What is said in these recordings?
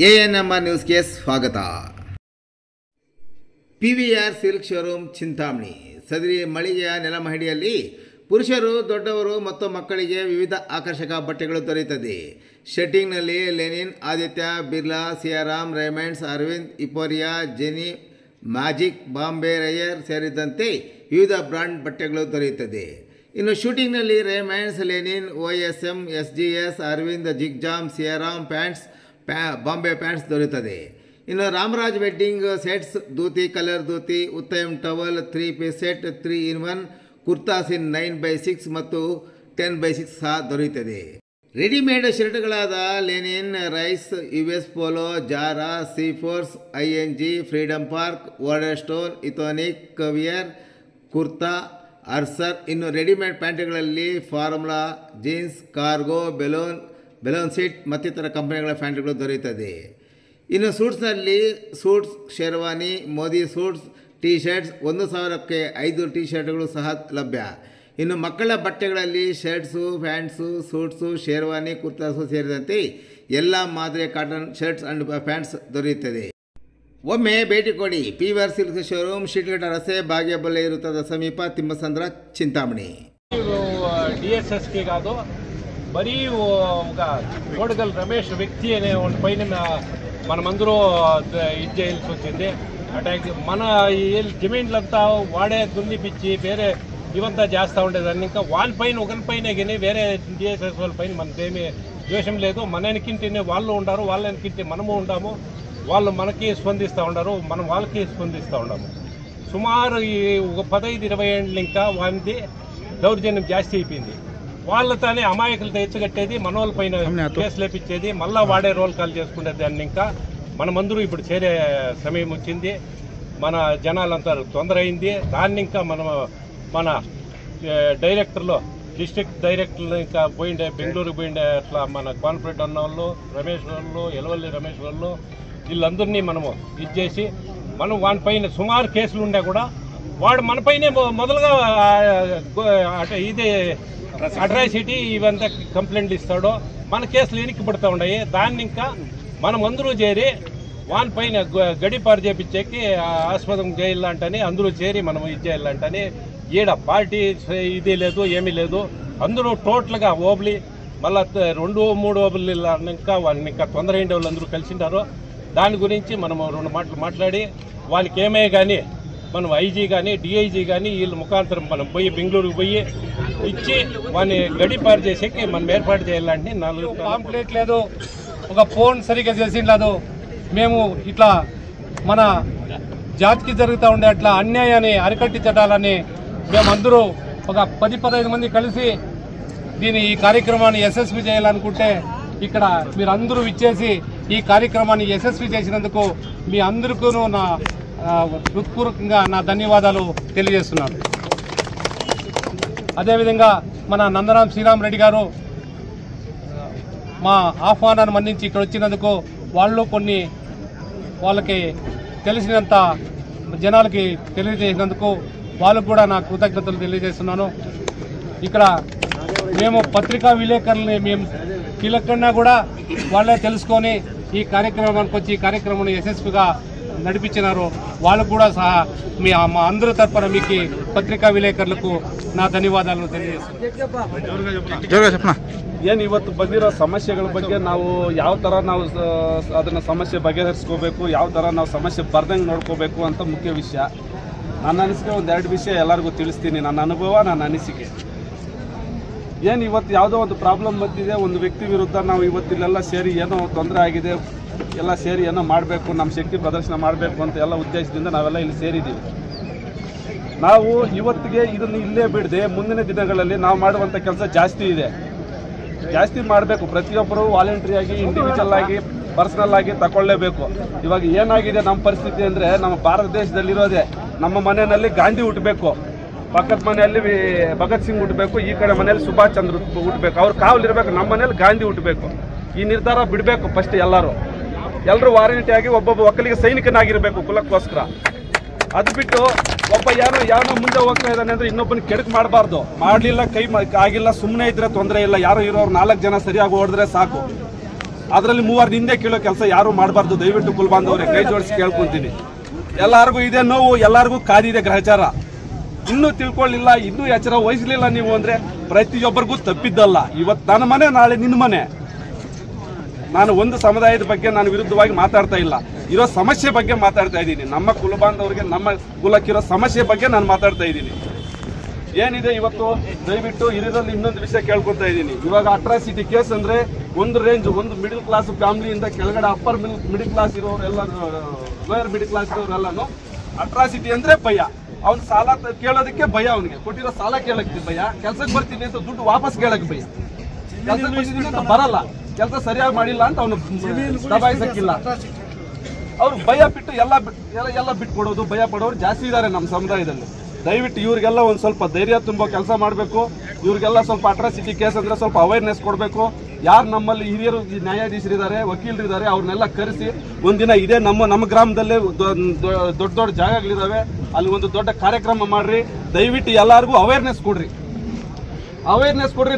ANMR ನ್ಯೂಸ್ಗೆ ಸ್ವಾಗತ. PVR silk showroom Chintamani. ಸದರಿ ಮಳಿಗೆಯ ನೆಲಮಹಡಿಯಲ್ಲಿ ಪುರುಷರು, ದೊಡ್ಡವರು ಮತ್ತು ಮಕ್ಕಳಿಗೆ ವಿವಿಧ ಆಕರ್ಷಕ ಬಟ್ಟೆಗಳು ದೊರೆಯುತ್ತದೆ. ಶೆಟ್ಟಿಂಗ್ನಲ್ಲಿ ಲೆನಿನ್, ಆದಿತ್ಯ ಬಿರ್ಲಾ, ಸಿಯಾರಾಮ್, ರೇಮಂಡ್ಸ್, ಅರವಿಂದ್, ಇಪೋರಿಯಾ, ಜೆನಿ, ಮ್ಯಾಜಿಕ್, ಬಾಂಬೆ ರೈಯರ್ ಸೇರಿದಂತೆ ವಿವಿಧ ಬ್ರಾಂಡ್ ಬಟ್ಟೆಗಳು ದೊರೆಯುತ್ತದೆ. ಇನ್ನು ಶೂಟಿಂಗ್ನಲ್ಲಿ Raymonds, linen, OSM, SGS, Arvind, ಜಿಗ್ಜಾಮ್, ಸಿಯಾರಾಮ್ ಪ್ಯಾಂಟ್ಸ್, ಬಾಂಬೆ ಪ್ಯಾಂಟ್ಸ್ ದೊರೆಯುತ್ತದೆ. ಇನ್ನು Ramraj wedding sets, dhoti, colour dhoti, Uttam towel, 3-piece set, 3-in-1 kurtas in 9x6 ಮತ್ತು 10x6 ಸಹ ದೊರೆಯುತ್ತದೆ. ರೆಡಿಮೇಡ್ ಶರ್ಟ್ಗಳಾದ ಲೆನಿನ್, ರೈಸ್, US ಪೋಲೋ, ಜಾರಾ, ಸೀಫೋರ್ಸ್, ING, ಫ್ರೀಡಮ್ ಪಾರ್ಕ್, ವಾರ್ಡರ್ಸ್ಟೋನ್, ಇಥೋನಿಕ್, ಕವಿಯರ್, ಕುರ್ತಾ, ಅರ್ಸರ್. ಇನ್ನು ರೆಡಿಮೇಡ್ ಪ್ಯಾಂಟ್ಗಳಲ್ಲಿ ಫಾರ್ಮುಲಾ, ಜೀನ್ಸ್, ಕಾರ್ಗೋ, ಬೆಲೂನ್ ಸೀಟ್ ಮತ್ತಿತರ ಕಂಪನಿಗಳ ಪ್ಯಾಂಟ್ಗಳು ದೊರೆಯುತ್ತದೆ. ಇನ್ನು ಸೂಟ್ಸ್ನಲ್ಲಿ suits, sherwani, Modi suits, T shirts 1,000ಕ್ಕೆ 5 ಟೀ ಶರ್ಟ್ಗಳು ಸಹ ಲಭ್ಯ. ಇನ್ನು ಮಕ್ಕಳ ಬಟ್ಟೆಗಳಲ್ಲಿ shirts, pants, suits, sherwani, kurtas ಸೇರಿದಂತೆ ಎಲ್ಲ ಮಾದರಿಯ ಕಾಟನ್ ಶರ್ಟ್ಸ್ ಅಂಡ್ ಪ್ಯಾಂಟ್ಸ್ ದೊರೆಯುತ್ತದೆ. ಒಮ್ಮೆ ಭೇಟಿ ಕೊಡಿ. ಪಿವಿಆರ್ ಸಿಲ್ಕ್ ಶೋರೂಮ್, ಶೀಟ್ಘಟ್ಟ ರಸ್ತೆ, ಭಾಗ್ಯಬಲ್ಲೆ ವೃತ್ತದ ಸಮೀಪ, తిమ్మసంద్ర, చింతామణి. DSSP కాదు, మరీ ఒక కోడగల్ రమేష్ వ్యక్తి అనే పైన మనమందరూ ఇది చేయాల్సి వచ్చింది. అటాక్ మన జమీన్లంతా వాడే దున్నిపిచ్చి వేరే ఇవంతా చేస్తూ ఉండేదాన్ని. ఇంకా వాళ్ళ పైన ఒకరి పైన కానీ వేరే DSS వాళ్ళ పైన మనకేమీ ద్వేషం లేదు. మన వెనకింటినే వాళ్ళు ఉంటారు, వాళ్ళ వెనకింటి మనము ఉంటాము. వాళ్ళు మనకి స్పందిస్తూ ఉండరు, మనం వాళ్ళకి స్పందిస్తూ ఉన్నాము. సుమారు ఈ ఒక 15-20 ఏళ్ళు ఇంకా వాళ్ళది దౌర్జన్యం జాస్తి అయిపోయింది. వాళ్ళతోనే అమాయకులతో ఎత్తుగట్టేది, మన వాళ్ళ పైన కేసులు వేపించేది, మళ్ళీ వాడే రోల్ కాల్ చేసుకునే దాన్ని. ఇంకా మనమందరూ ఇప్పుడు చేరే సమయం వచ్చింది. మన జనాలంతా తొందర అయింది. దాన్ని ఇంకా మన డైరెక్టర్లు, డిస్ట్రిక్ట్ డైరెక్టర్లు ఇంకా పోయిండే, బెంగళూరుకు పోయిండే, అట్లా మన కాన్ఫరెంట్ అన్న వాళ్ళు, రమేష్ వాళ్ళు, ఎలవల్లి రమేష్ వాళ్ళు, వీళ్ళందరినీ మనము ఇది చేసి మనం వాడిపైన సుమారు కేసులు ఉండే కూడా వాడు మనపైనే మొదలుగా ఇది అట్రాసిటీ ఇవంతా కంప్లైంట్లు ఇస్తాడు. మన కేసులు వెనక్కి పడుతూ ఉన్నాయి. దాన్ని ఇంకా మనం అందరూ చేరి వానిపైన గడిపారు చేపించేకి ఆస్పదం చేయాలంటని అందరూ చేరి మనం ఇది చేయాలంటని. ఈడ పార్టీ ఇది లేదు, ఏమీ లేదు. అందరూ టోటల్గా ఓబ్లీ మళ్ళీ 2-3 ఓబ్లీ ఇంకా వాళ్ళని ఇంకా తొందర అయిండే వాళ్ళు అందరూ కలిసింటారు. దాని గురించి మనము 2 మాటలు మాట్లాడి వాళ్ళకి ఏమే కానీ మనం IG కానీ DIG కానీ వీళ్ళ ముఖాంతరం మనం పోయి బెంగళూరుకు పోయి ఇచ్చి వాడిని గడిపారు చేసేకి మనం ఏర్పాటు చేయాలంటే 4 పాంప్లెట్ లేదు, ఒక ఫోన్ సరిగ్గా చేసిండదు. మేము ఇట్లా మన జాతికి జరుగుతూ ఉండే అట్లా అన్యాయాన్ని అరికట్టించడాలని మేమందరూ ఒక 10-15 మంది కలిసి ఈ కార్యక్రమాన్ని యశస్వి చేయాలనుకుంటే ఇక్కడ మీరందరూ ఇచ్చేసి ఈ కార్యక్రమాన్ని యశస్వి చేసినందుకు మీ అందరికీ నా హృత్పూర్వకంగా నా ధన్యవాదాలు తెలియజేస్తున్నాను. అదేవిధంగా మన నందరాం శ్రీరామ్ రెడ్డి గారు మా ఆహ్వానాన్ని మన్నించి ఇక్కడ వచ్చినందుకు వాళ్ళు వాళ్ళకి తెలిసినంత జనాలకి తెలియజేసినందుకు వాళ్ళకు కూడా నా కృతజ్ఞతలు తెలియజేస్తున్నాను. ఇక్కడ మేము పత్రికా విలేకరులని మేము కీలకన్నా కూడా వాళ్ళే తెలుసుకొని ఈ కార్యక్రమానికి వచ్చి ఈ కార్యక్రమాన్ని యశస్విగా నడిపించినారు. వాళ్ళకు కూడా సహా మా అందరి తరఫున మీకు పత్రికా ವಿಲೇಕರలకు నా ಧನ್ಯವಾದಗಳು ತಿಳಿಸುತ್ತೇನೆ. ಏನು ಇವತ್ತು ಬಂದಿರೋ ಸಮಸ್ಯೆಗಳ ಬಗ್ಗೆ ನಾವು ಯಾವ ಥರ ನಾವು ಅದನ್ನು ಸಮಸ್ಯೆ ಬಗೆಹರಿಸ್ಕೋಬೇಕು, ಯಾವ ಥರ ನಾವು ಸಮಸ್ಯೆ ಬರ್ದಂಗೆ ನೋಡ್ಕೋಬೇಕು ಅಂತ ಮುಖ್ಯ ವಿಷಯ. ನನ್ನ ಅನಿಸಿಕೆ 1-2 ವಿಷಯ ಎಲ್ಲರಿಗೂ ತಿಳಿಸ್ತೀನಿ. ನನ್ನ ಅನುಭವ, ನನ್ನ ಅನಿಸಿಕೆ ಏನು, ಇವತ್ತು ಯಾವುದೋ ಒಂದು ಪ್ರಾಬ್ಲಮ್ ಬಂದಿದೆ, ಒಂದು ವ್ಯಕ್ತಿ ವಿರುದ್ಧ ನಾವು ಇವತ್ತಿಲ್ಲೆಲ್ಲ ಸೇರಿ ಏನೋ ತೊಂದರೆ ಆಗಿದೆ, ಎಲ್ಲ ಸೇರಿ ಏನೋ ಮಾಡಬೇಕು, ನಮ್ಮ ಶಕ್ತಿ ಪ್ರದರ್ಶನ ಮಾಡಬೇಕು ಅಂತ ಎಲ್ಲ ಉದ್ದೇಶದಿಂದ ನಾವೆಲ್ಲ ಇಲ್ಲಿ ಸೇರಿದ್ದೀವಿ. ನಾವು ಇವತ್ತಿಗೆ ಇದನ್ನು ಇಲ್ಲೇ ಬಿಡದೆ ಮುಂದಿನ ದಿನಗಳಲ್ಲಿ ನಾವು ಮಾಡುವಂಥ ಕೆಲಸ ಜಾಸ್ತಿ ಮಾಡಬೇಕು. ಪ್ರತಿಯೊಬ್ಬರು ವಾಲಂಟ್ರಿಯಾಗಿ, ಇಂಡಿವಿಜುವಲ್ ಆಗಿ, ಪರ್ಸನಲ್ ಆಗಿ ತಗೊಳ್ಳೇಬೇಕು. ಇವಾಗ ಏನಾಗಿದೆ ನಮ್ಮ ಪರಿಸ್ಥಿತಿ ಅಂದರೆ, ನಮ್ಮ ಭಾರತ ದೇಶದಲ್ಲಿರೋದೇ ನಮ್ಮ ಮನೆಯಲ್ಲಿ ಗಾಂಧಿ ಹುಟ್ಟಬೇಕು, ಪಕ್ಕದ ಮನೆಯಲ್ಲಿ ಭಗತ್ ಸಿಂಗ್ ಹುಟ್ಟಬೇಕು, ಈ ಕಡೆ ಮನೆಯಲ್ಲಿ ಸುಭಾಷ್ ಚಂದ್ರ ಹುಟ್ಟಬೇಕು, ಅವ್ರು ಕಾವಲಿರಬೇಕು. ನಮ್ಮ ಮನೇಲಿ ಗಾಂಧಿ ಹುಟ್ಟಬೇಕು. ಈ ನಿರ್ಧಾರ ಬಿಡಬೇಕು. ಫಸ್ಟ್ ಎಲ್ಲರೂ ವಾರಂಟಿಯಾಗಿ ಒಬ್ಬೊಬ್ಬ ಒಕ್ಕಲಿಗೆ ಸೈನಿಕನಾಗಿರಬೇಕು ಕುಲಕ್ಕೋಸ್ಕರ. ಅದು ಬಿಟ್ಟು ಒಬ್ಬ ಯಾರೋ ಮುಂದೆ ಹೋಗ್ತಾ ಇದ್ದಾನೆ ಅಂದರೆ ಇನ್ನೊಬ್ಬನ ಕೆಡಕ್ ಮಾಡಬಾರ್ದು. ಮಾಡಲಿಲ್ಲ, ಕೈ ಆಗಿಲ್ಲ, ಸುಮ್ಮನೆ ಇದ್ರೆ ತೊಂದರೆ ಇಲ್ಲ. ಯಾರೋ ಇರೋರು 4 ಜನ ಸರಿಯಾಗಿ ಓಡಿದ್ರೆ ಸಾಕು. ಅದರಲ್ಲಿ 3 ಹಿಂದೆ ಕೇಳೋ ಕೆಲಸ ಯಾರು ಮಾಡಬಾರ್ದು. ದಯವಿಟ್ಟು ಕುಲಬಾಂಧವರೇ ಕೈ ಜೋಡಿಸಿ ಕೇಳ್ಕೊಂತೀನಿ. ಎಲ್ಲರಿಗೂ ಇದೆ ನೋವು, ಎಲ್ಲರಿಗೂ ಕಾದಿದೆ ಗ್ರಹಚಾರ. ಇನ್ನೂ ತಿಳ್ಕೊಳ್ಳಿಲ್ಲ, ಇನ್ನೂ ಎಚ್ಚರ ವಹಿಸಲಿಲ್ಲ ನೀವು ಅಂದ್ರೆ ಪ್ರತಿಯೊಬ್ಬರಿಗೂ ತಪ್ಪಿದ್ದಲ್ಲ. ಇವತ್ತು ನನ್ನ ಮನೆ, ನಾಳೆ ನಿನ್ನ ಮನೆ. ನಾನು ಒಂದು ಸಮುದಾಯದ ಬಗ್ಗೆ ನಾನು ವಿರುದ್ಧವಾಗಿ ಮಾತಾಡ್ತಾ ಇಲ್ಲ, ಇರೋ ಸಮಸ್ಯೆ ಬಗ್ಗೆ ಮಾತಾಡ್ತಾ ಇದ್ದೀನಿ. ನಮ್ಮ ಕುಲಬಾಂಧವರಿಗೆ, ನಮ್ಮ ಕುಲಕ್ಕಿರೋ ಸಮಸ್ಯೆ ಬಗ್ಗೆ ನಾನು ಮಾತಾಡ್ತಾ ಇದ್ದೀನಿ. ಏನಿದೆ ಇವತ್ತು ದಯವಿಟ್ಟು ಹಿರಿಯರಲ್ಲಿ ಇನ್ನೊಂದು ವಿಷಯ ಕೇಳ್ಕೊತಾ ಇದ್ದೀನಿ. ಇವಾಗ ಅಟ್ರಾಸಿಟಿ ಕೇಸ್ ಅಂದ್ರೆ ಒಂದು ರೇಂಜ್, ಒಂದು ಮಿಡಿಲ್ ಕ್ಲಾಸ್ ಫ್ಯಾಮಿಲಿಯಿಂದ ಕೆಳಗಡೆ ಅಪ್ಪರ್ ಮಿಡಿಲ್ ಕ್ಲಾಸ್ ಇರೋರೆಲ್ಲ, ಲೋಯರ್ ಮಿಡಿಲ್ ಕ್ಲಾಸ್ ಇರೋರೆಲ್ಲಾನು ಅಟ್ರಾಸಿಟಿ ಅಂದ್ರೆ ಭಯ. ಅವ್ನು ಸಾಲ ಕೇಳೋದಕ್ಕೆ ಭಯ, ಅವನಿಗೆ ಕೊಟ್ಟಿರೋ ಸಾಲ ಕೇಳಕ್ಕೆ ಭಯ, ಕೆಲ್ಸಕ್ಕೆ ಬರ್ತೀನಿ ಅಂತ ದುಡ್ಡು ವಾಪಸ್ ಕೇಳಕ್ಕೆ ಭಯ, ಕೆಲ್ಸಕ್ಕೆ ಬರ್ತೀನಿ ಅಂತ ಬರಲ್ಲ, ಕೆಲಸ ಸರಿಯಾಗಿ ಮಾಡಿಲ್ಲ ಅಂತ ಅವನು ದಬಾಯಿಸಕ್ಕಿಲ್ಲ. ಅವ್ರು ಭಯ ಬಿಟ್ಟು ಎಲ್ಲ ಬಿಟ್ಕೊಡೋದು, ಭಯ ಪಡೋರು ಜಾಸ್ತಿ ಇದ್ದಾರೆ ನಮ್ಮ ಸಮುದಾಯದಲ್ಲಿ. ದಯವಿಟ್ಟು ಇವ್ರಿಗೆಲ್ಲ ಒಂದು ಸ್ವಲ್ಪ ಧೈರ್ಯ ತುಂಬೋ ಕೆಲಸ ಮಾಡಬೇಕು. ಇವ್ರಿಗೆಲ್ಲ ಸ್ವಲ್ಪ ಅಟ್ರಾಸಿಟಿ ಕೇಸ್ ಅಂದ್ರೆ ಸ್ವಲ್ಪ ಅವೇರ್ನೆಸ್ ಕೊಡಬೇಕು. ಯಾರು ನಮ್ಮಲ್ಲಿ ಹಿರಿಯರು ನ್ಯಾಯಾಧೀಶರಿದ್ದಾರೆ, ವಕೀಲರಿದ್ದಾರೆ, ಅವ್ರನ್ನೆಲ್ಲ ಕರೆಸಿ ಒಂದಿನ ಇದೇ ನಮ್ಮ ಗ್ರಾಮದಲ್ಲೇ ದೊಡ್ಡ ಜಾಗಗಳಿದಾವೆ, ಅಲ್ಲಿ ಒಂದು ದೊಡ್ಡ ಕಾರ್ಯಕ್ರಮ ಮಾಡ್ರಿ. ದಯವಿಟ್ಟು ಎಲ್ಲರಿಗೂ ಅವೇರ್ನೆಸ್ ಕೊಡ್ರಿ.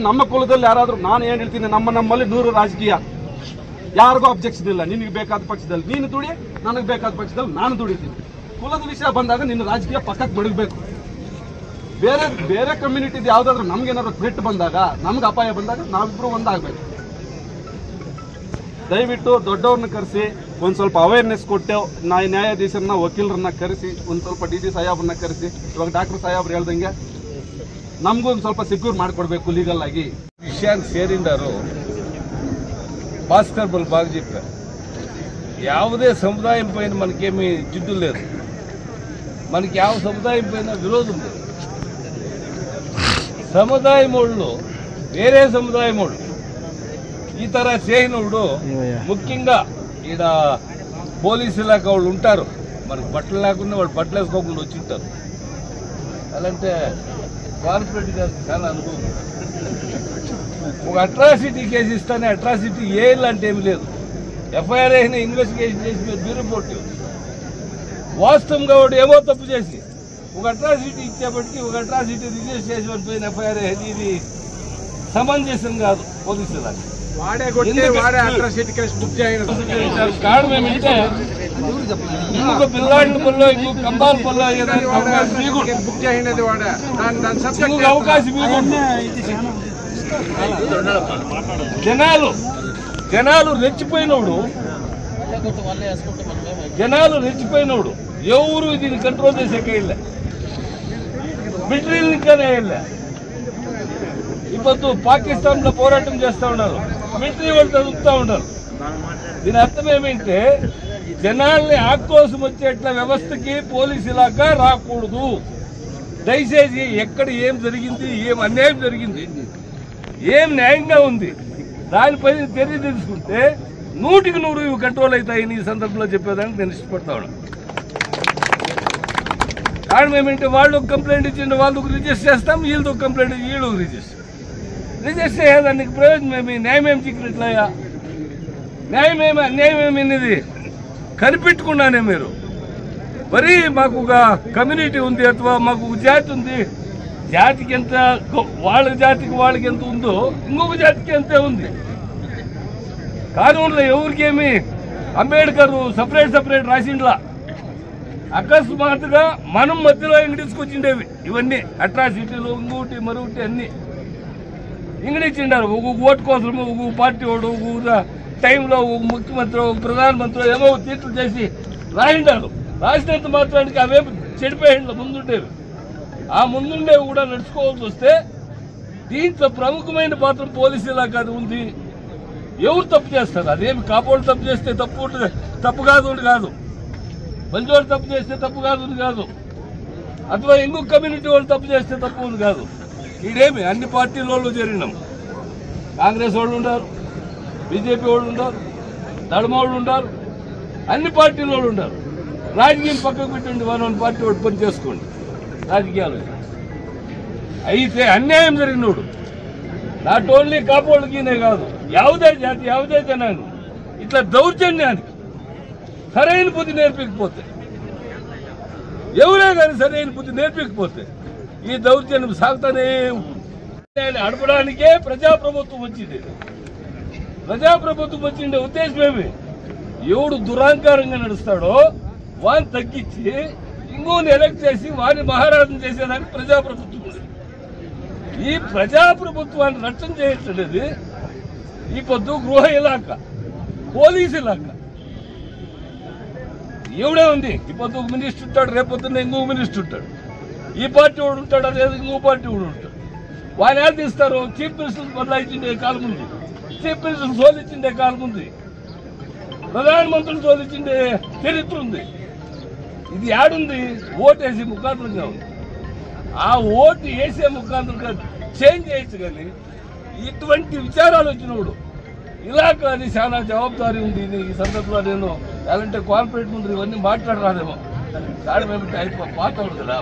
ನಮ್ಮ ಕುಲದಲ್ಲಿ ಯಾರಾದ್ರೂ, ನಾನು ಏನ್ ಹೇಳ್ತೀನಿ, ನಮ್ಮಲ್ಲಿ 100 ರಾಜಕೀಯ, ಯಾರಿಗೂ ಅಬ್ಜೆಕ್ಷನ್ ಇಲ್ಲ. ನಿನಗೆ ಬೇಕಾದ ಪಕ್ಷದಲ್ಲಿ ನೀನು ದುಡಿ, ನನಗೆ ಬೇಕಾದ ಪಕ್ಷದಲ್ಲಿ ನಾನು ದುಡಿತೀನಿ. ಕುಲದ ವಿಷಯ ಬಂದಾಗ ನಿನ್ನ ರಾಜಕೀಯ ಪಕ್ಕಕ್ಕೆ ಮಡಗಬೇಕು. ಬೇರೆ ಕಮ್ಯುನಿಟಿದು ಯಾವ್ದಾದ್ರು ನಮ್ಗೇನಾದ್ರು ಥ್ರೆಟ್ ಬಂದಾಗ, ನಮ್ಗೆ ಅಪಾಯ ಬಂದಾಗ ನಾವಿಬ್ರು ಒಂದಾಗಬೇಕು. ದಯವಿಟ್ಟು ದೊಡ್ಡವ್ರನ್ನ ಕರೆಸಿ ಒಂದು ಸ್ವಲ್ಪ ಅವೇರ್ನೆಸ್ ಕೊಟ್ಟು, ನ್ಯಾಯಾಧೀಶರನ್ನ, ವಕೀಲರನ್ನ ಕರೆಸಿ, ಒಂದು ಸ್ವಲ್ಪ DC ಸಾಹೇಬ್ರನ್ನ ಕರೆಸಿ, ಇವಾಗ ಡಾಕ್ಟರ್ ಸಾಹೇಬ್ರು ಹೇಳ್ದಂಗೆ ನಮಗೂ ಒಂದು ಸ್ವಲ್ಪ ಸೆಕ್ಯೂರ್ ಮಾಡಿಕೊಡ್ಬೇಕು లీగల్ ಆಗಿ. విషయానికి చేరిండారు కానిస్టేబుల్ బాగా చెప్పారు. ಯಾವುದೇ సముదాయం పైన మనకేమీ జిడ్డు లేదు, మనకి ಯಾವ సముదాయం పైన విరోధం లేదు. సముదాయం వాళ్ళు వేరే సముదాయం వాళ్ళు ఈ ತರ చేయనోడు ముఖ్యంగా ఈడ పోలీసు ఇలాకా వాళ్ళు ఉంటారు. మనకు బట్టలు లేకుండా వాళ్ళు బట్టలు వేసుకోకుండా వచ్చి ఉంటారు. అలాంటే కార్పొరేట్ గారికి చాలా అనుభవం. ఒక అట్రాసిటీ కేసు ఇస్తానే అట్రాసిటీ ఏలంటే ఏమి లేదు. ఎఫ్ఐఆర్ అయినా ఇన్వెస్టిగేషన్ చేసి మీరు బ్యూరో రిపోర్ట్ వాస్తవంగా వాడు ఏమో తప్పు చేసి ఒక అట్రాసిటీ ఇచ్చేపటికి ఒక అట్రాసిటీ రిజిస్టర్ చేసి పడిపోయిన ఎఫ్ఐఆర్ ఇది సమంజసం కాదు. పోలీసులు కారణం ఏమంటే ఇంకొక పిల్లాడిని పనిలో ఇంకొక కంబాల పనిలో ఇంకొక అవకాశం జనాలు రెచ్చిపోయినోడు ఎవరు దీన్ని కంట్రోల్ చేసేకే ಇಲ್ಲ. మిలిటరీలనే ಇಲ್ಲ. ಇವತ್ತು పాకిస్తాన్లో పోరాటం చేస్తూ ఉన్నారు, మిలిటరీ వాళ్ళు చదువుతూ ఉన్నారు. దీని అర్థం ఏమంటే జనాల్ని ఆక్రోశం వచ్చేట్ల వ్యవస్థకి పోలీసు ఇలాగా రాకూడదు. దయచేసి ఎక్కడ ఏం జరిగింది, ఏం అన్యాయం జరిగింది, ఏం న్యాయంగా ఉంది, దానిపైన చర్య తీసుకుంటే 100కి 100 ఇవి కంట్రోల్ అవుతాయని ఈ సందర్భంలో చెప్పేదానికి నేను ఇష్టపడతా ఉన్నాను. కారణం ఏమంటే వాళ్ళు ఒక కంప్లైంట్ ఇచ్చిండు, వాళ్ళకు రిజిస్టర్ చేస్తాం, వీళ్ళతో కంప్లైంట్ వీళ్ళకి రిజిస్టర్ చేసేదానికి ప్రయోజనం ఏమి, న్యాయం ఏం చిక్కినట్లయ్యా, న్యాయం ఏమి అన్యాయం ఏమనేది కనిపెట్టుకున్నానే మీరు. మరి మాకు ఒక కమ్యూనిటీ ఉంది, అథవా మాకు ఒక జాతి ఉంది, జాతికి ఎంత వాళ్ళ జాతికి వాళ్ళకి ఎంత ఉందో ఇంకొక జాతికి అంతే ఉంది. కానూన్లో ఎవరికేమి అంబేద్కర్ సపరేట్ రాసిండ్లా. అకస్మాత్తుగా మనం మధ్యలో తీసుకొచ్చిండేవి ఇవన్నీ అట్రాసిటీలు, ఇంకోటి మరొకటి అన్నీ ఇంగడిచ్చిండారు. ఒక్కొక్క ఓటు కోసం ఒక్కొక్క పార్టీ వాడు ఒక్కొక్క టైంలో ఒక ముఖ్యమంత్రి, ఒక ప్రధానమంత్రి ఏమో తీర్పులు చేసి రాయిండారు. రాసినంత మాత్రానికి అవేమి చెడిపోయిండ్ల ముందుండేవి. ఆ ముందుండేవి కూడా నడుచుకోవాల్సి వస్తే దీంట్లో ప్రముఖమైన పాత్ర పోలీసు ఇలాకా ఉంది. ఎవరు తప్పు చేస్తారు? అదేమి కాపోళ్ళు తప్పు చేస్తే తప్పు కాదు, మంచోళ్ళు తప్పు చేస్తే తప్పు కాదు, అథవా ఇంకొక కమ్యూనిటీ వాళ్ళు తప్పు చేస్తే తప్పు కాదు. ఇదేమి అన్ని పార్టీల వాళ్ళు జరిగినాం. కాంగ్రెస్ వాళ్ళు ఉన్నారు, బీజేపీ వాళ్ళు ఉన్నారు, దళమ వాళ్ళు ఉన్నారు, అన్ని పార్టీల వాళ్ళు ఉన్నారు. రాజకీయం పక్కకు పెట్టండి, వన్ పార్టీ వాడు పని చేసుకోండి రాజకీయాలు. అయితే అన్యాయం జరిగినోడు నాట్ ఓన్లీ కాపోళ్ళకినే కాదు, ಯಾವುದೇ జాతి ಯಾವುದೇ జనాంగం ఇట్లా దౌర్జన్యానికి సరైన బుద్ధి నేర్పకపోతే, ఎవరే కానీ సరైన బుద్ధి నేర్పకపోతే ఈ దౌర్జన్యం సాగుతానే అడపడానికే ప్రజాప్రభుత్వం వచ్చింది. ప్రజాప్రభుత్వం వచ్చిండే ఉద్దేశం ఏమి? ఎవడు దురాంకారంగా నడుస్తాడో వాడిని తగ్గించి ఇంకోని ఎలక్ట్ చేసి వాడిని మహారాజును చేసేదానికి ప్రజాప్రభుత్వం ఉంది. ఈ ప్రజాప్రభుత్వాన్ని రక్షణ చేయట్లేదు ఈ పొద్దు గృహ ఇలాకా, పోలీసు ఇలాకా. ఎవడే ఉంది ఈ పొద్దు ఒక మినిస్టర్ ఉంటాడు, రేపొద్దున్న ఇంకొక మినిస్టర్ ఉంటాడు. ఈ పార్టీ వాడు ఉంటాడు, అదే ఇంకో పార్టీ వాడు ఉంటాడు. వాళ్ళు ఎలా తీస్తారు? చీఫ్ మినిస్టర్ బదలాయించిండే కాలం ఉంది, చీఫ్ మినిస్టర్ సోలిచ్చిండే కాలం ఉంది, ప్రధానమంత్రులు సోలిచ్చిండే చరిత్ర ఉంది. ఇది యాడుంది? ఓటేసి ముఖాంతరంగా ఉంది. ఆ ఓటు వేసే ముఖాంతరంగా చేంజ్ చేయొచ్చు. కానీ ఇటువంటి విచారాలు వచ్చినప్పుడు ఇలా కానీ చాలా జవాబుదారీ ఉంది. ఈ సందర్భంలో నేను ఎలాంటి కార్పొరేట్ ముందు ఇవన్నీ మాట్లాడరాదేమో, కారణం ఏమిటి? అయిపో పాత కదా.